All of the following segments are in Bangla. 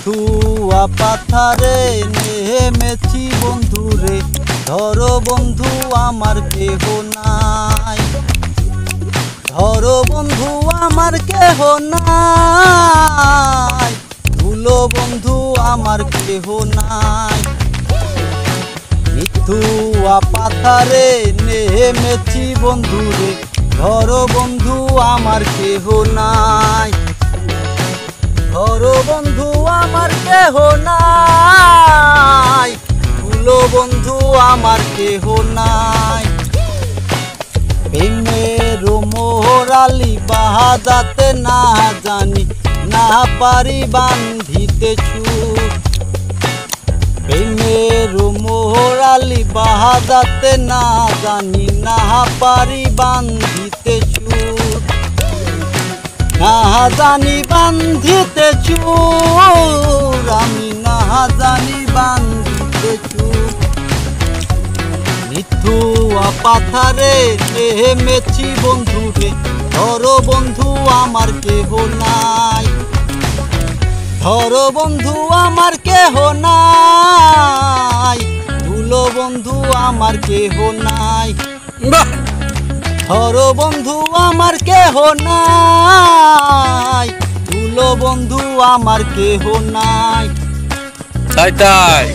মিথুয়া পাথারে নেমেছি বন্ধুরে, ধরো বন্ধু আমার কেহ নাই, ধরো বন্ধু আমার কেহ নাই, তুলো বন্ধু আমার কেহ নাই। মিথুয়া পাথারে নেমেছি বন্ধুরে, ধরো বন্ধু আমার কেহ নাই, ধরো বন্ধু আমার কেহ নাই, তুলো বন্ধু আমার কেহ নাই। প্রেমের মোহরালি বাহাদাতে না জানি, না পারি বান্ধিতে সুর। প্রেমের মোহরালি বাহাদাতে না জানি, না পারি বান্ধিতে সুর, না জানি বান্ধিতে চুর, আমি না জানি বান্ধিতে চুর। মিথুয়া পাথারে নেমেছি বন্ধুরে, ধরো বন্ধু আমার কেহ নাই, ধরো বন্ধু আমার কেহ নাই, তুলো বন্ধু আমার কেহ নাই, ধরো বন্ধু আমার কেহ নাই, তুলো বন্ধু আমার কেহ নাই। তাই তাই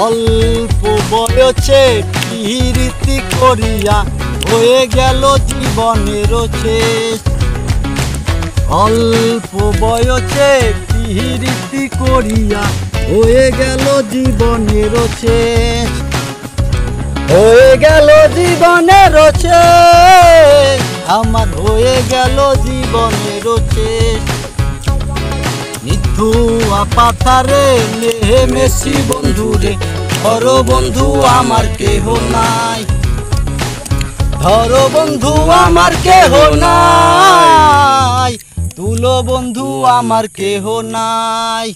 অল্প বয়সে প্রীতি করিয়া হয়ে গেল জীবনের শেষ, অল্প বয়সে প্রীতি করিয়া হয়ে গেল জীবনের শেষ, হয়ে গেল জীবনের শেষ, আমার হয়ে গেল জীবনের শেষ। মিথুয়া পাথারে নেমেছি বন্ধুরে, ধরো বন্ধু আমার কেহ নাই, ধরো বন্ধু আমার কেহ নাই, তুলো বন্ধু আমার কেহ নাই।